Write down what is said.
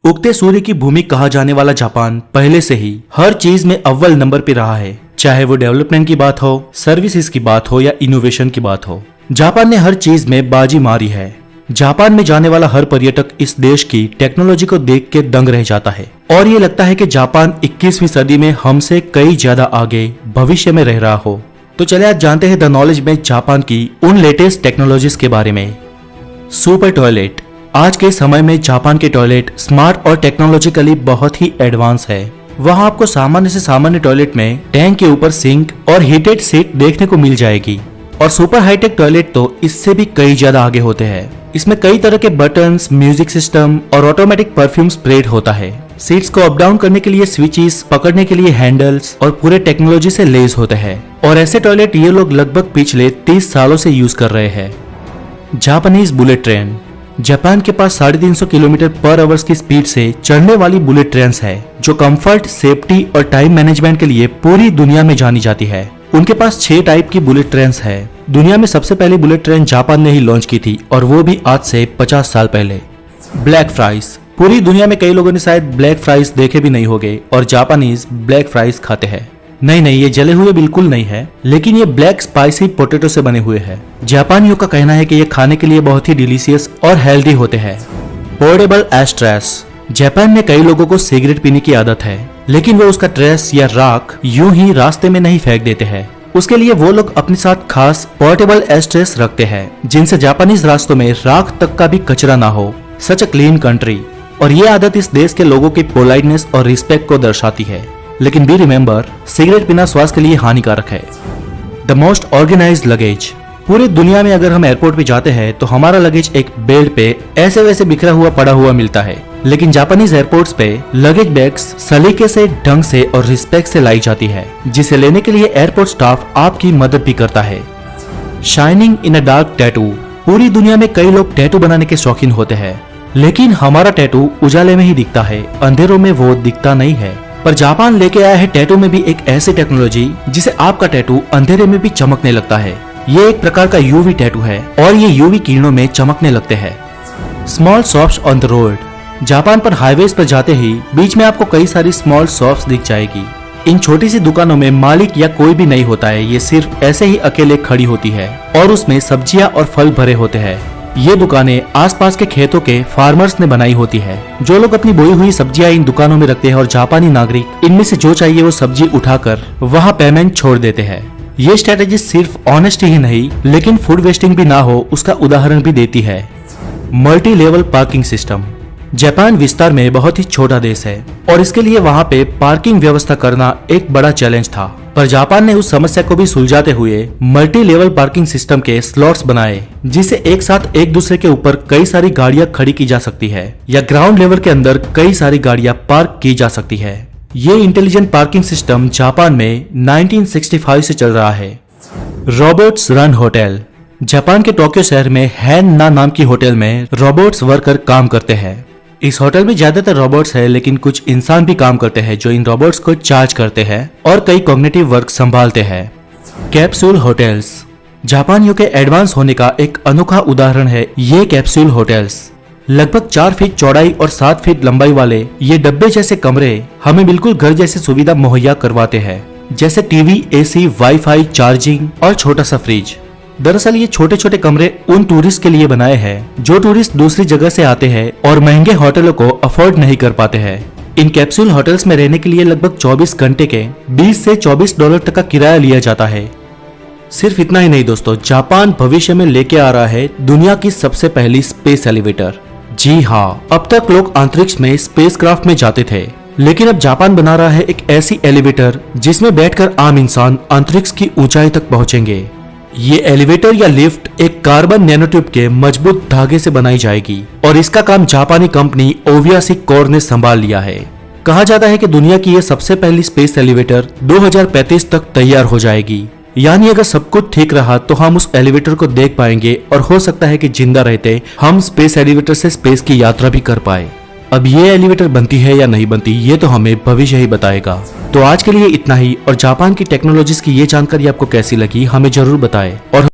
उगते सूर्य की भूमि कहा जाने वाला जापान पहले से ही हर चीज में अव्वल नंबर पे रहा है, चाहे वो डेवलपमेंट की बात हो, सर्विसेज की बात हो या इनोवेशन की बात हो। जापान ने हर चीज में बाजी मारी है। जापान में जाने वाला हर पर्यटक इस देश की टेक्नोलॉजी को देख के दंग रह जाता है और ये लगता है कि जापान 21वीं सदी में हमसे कई ज्यादा आगे भविष्य में रह रहा हो। तो चले आज जानते हैं द नॉलेज में जापान की उन लेटेस्ट टेक्नोलॉजीज के बारे में। Super toilet. आज के समय में जापान के टॉयलेट स्मार्ट और टेक्नोलॉजिकली बहुत ही एडवांस है। वहाँ आपको सामान्य से सामान्य टॉयलेट में टैंक के ऊपर सिंक और हीटेड सीट देखने को मिल जाएगी और सुपर हाईटेक टॉयलेट तो इससे भी कई ज्यादा आगे होते हैं। इसमें कई तरह के बटन्स, म्यूजिक सिस्टम और ऑटोमेटिक परफ्यूम स्प्रेड होता है। सीट्स को अप डाउन करने के लिए स्विचेस, पकड़ने के लिए हैंडल्स और पूरे टेक्नोलॉजी से लेस होते हैं। और ऐसे टॉयलेट ये लोग लगभग पिछले 30 सालों से यूज कर रहे हैं। Japanese bullet train. जापान के पास 350 किलोमीटर पर आवर्स की स्पीड से चलने वाली बुलेट ट्रेन है जो कंफर्ट, सेफ्टी और टाइम मैनेजमेंट के लिए पूरी दुनिया में जानी जाती है। उनके पास 6 टाइप की बुलेट ट्रेन है। दुनिया में सबसे पहली बुलेट ट्रेन जापान ने ही लॉन्च की थी और वो भी आज से 50 साल पहले। Black fries. पूरी दुनिया में कई लोगों ने शायद ब्लैक फ्राइज देखे भी नहीं होंगे और जापानीज ब्लैक फ्राइज खाते हैं। नहीं, ये जले हुए बिल्कुल नहीं है, लेकिन ये ब्लैक स्पाइसी पोटैटो से बने हुए हैं। जापानियों का कहना है कि ये खाने के लिए बहुत ही डिलीशियस और हेल्दी होते हैं। पोर्टेबल एशट्रेस। जापान में कई लोगों को सिगरेट पीने की आदत है, लेकिन वो उसका ट्रेस या राख यूं ही रास्ते में नहीं फेंक देते हैं। उसके लिए वो लोग अपने साथ खास पोर्टेबल एशट्रेस रखते हैं जिनसे जापानीज रास्तों में राख तक का भी कचरा ना हो। सच अ क्लीन कंट्री। और ये आदत इस देश के लोगों की पोलाइटनेस और रिस्पेक्ट को दर्शाती है। लेकिन बी रिमेंबर, सिगरेट पीना स्वास्थ्य के लिए हानिकारक है। The most organised luggage. पूरी दुनिया में अगर हम एयरपोर्ट पे जाते हैं तो हमारा लगेज एक बेल्ट पे ऐसे वैसे बिखरा हुआ पड़ा हुआ मिलता है, लेकिन जापानीज एयरपोर्ट्स पे लगेज बैग्स सलीके से, ढंग से और रिस्पेक्ट से लाई जाती है, जिसे लेने के लिए एयरपोर्ट स्टाफ आपकी मदद भी करता है। Shining in a dark tattoo. पूरी दुनिया में कई लोग टैटू बनाने के शौकीन होते हैं, लेकिन हमारा टैटू उजाले में ही दिखता है, अंधेरों में वो दिखता नहीं है। पर जापान लेके आया है टैटू में भी एक ऐसी टेक्नोलॉजी जिसे आपका टैटू अंधेरे में भी चमकने लगता है। ये एक प्रकार का यूवी टैटू है और ये यूवी किरणों में चमकने लगते हैं। Small shops on the road. Japan पर हाईवेज पर जाते ही बीच में आपको कई सारी स्मॉल शॉप्स दिख जाएगी। इन छोटी सी दुकानों में मालिक या कोई भी नहीं होता है, ये सिर्फ ऐसे ही अकेले खड़ी होती है और उसमें सब्जियां और फल भरे होते हैं। ये दुकानें आसपास के खेतों के फार्मर्स ने बनाई होती है, जो लोग अपनी बोई हुई सब्जियां इन दुकानों में रखते हैं और जापानी नागरिक इनमें से जो चाहिए वो सब्जी उठाकर वहां पेमेंट छोड़ देते हैं। ये स्ट्रेटेजी सिर्फ ऑनेस्टी ही नहीं, लेकिन फूड वेस्टिंग भी ना हो उसका उदाहरण भी देती है। Multi level parking system. Japan विस्तार में बहुत ही छोटा देश है और इसके लिए वहाँ पे पार्किंग व्यवस्था करना एक बड़ा चैलेंज था, पर जापान ने उस समस्या को भी सुलझाते हुए मल्टी लेवल पार्किंग सिस्टम के स्लॉट्स बनाए, जिसे एक साथ एक दूसरे के ऊपर कई सारी गाड़ियां खड़ी की जा सकती है या ग्राउंड लेवल के अंदर कई सारी गाड़ियां पार्क की जा सकती है। ये इंटेलिजेंट पार्किंग सिस्टम जापान में 1965 से चल रहा है। Robots run hotel. जापान के टोक्यो शहर में हैन ना नाम की होटल में रोबोट्स वर्कर काम करते हैं। इस होटल में ज्यादातर रोबोट्स है, लेकिन कुछ इंसान भी काम करते हैं जो इन रोबोट्स को चार्ज करते हैं और कई कॉग्निटिव वर्क संभालते हैं। Capsule hotels. जापानियों के एडवांस होने का एक अनोखा उदाहरण है ये कैप्सूल होटल्स। लगभग 4 फीट चौड़ाई और 7 फीट लंबाई वाले ये डब्बे जैसे कमरे हमें बिल्कुल घर जैसी सुविधा मुहैया करवाते हैं, जैसे टीवी, एसी, वाईफाई, चार्जिंग और छोटा सा फ्रिज। दरअसल ये छोटे छोटे कमरे उन टूरिस्ट के लिए बनाए हैं जो टूरिस्ट दूसरी जगह से आते हैं और महंगे होटलों को अफोर्ड नहीं कर पाते हैं। इन कैप्सूल होटल्स में रहने के लिए लगभग 24 घंटे के $20 से $24 तक का किराया लिया जाता है। सिर्फ इतना ही नहीं दोस्तों, जापान भविष्य में लेके आ रहा है दुनिया की सबसे पहली स्पेस एलिवेटर। जी हाँ, अब तक लोग अंतरिक्ष में स्पेसक्राफ्ट में जाते थे, लेकिन अब जापान बना रहा है एक ऐसी एलिवेटर जिसमें बैठकर आम इंसान अंतरिक्ष की ऊंचाई तक पहुंचेंगे। ये एलिवेटर या लिफ्ट एक कार्बन नैनोट्यूब के मजबूत धागे से बनाई जाएगी और इसका काम जापानी कंपनी ओवियासिक कोर ने संभाल लिया है। कहा जाता है कि दुनिया की ये सबसे पहली स्पेस एलिवेटर 2035 तक तैयार हो जाएगी। यानी अगर सब कुछ ठीक रहा तो हम उस एलिवेटर को देख पाएंगे और हो सकता है कि जिंदा रहते हम स्पेस एलिवेटर से स्पेस की यात्रा भी कर पाए। अब ये एलिवेटर बनती है या नहीं बनती ये तो हमें भविष्य ही बताएगा। तो आज के लिए इतना ही, और जापान की टेक्नोलॉजीज की ये जानकारी आपको कैसी लगी हमें जरूर बताएं और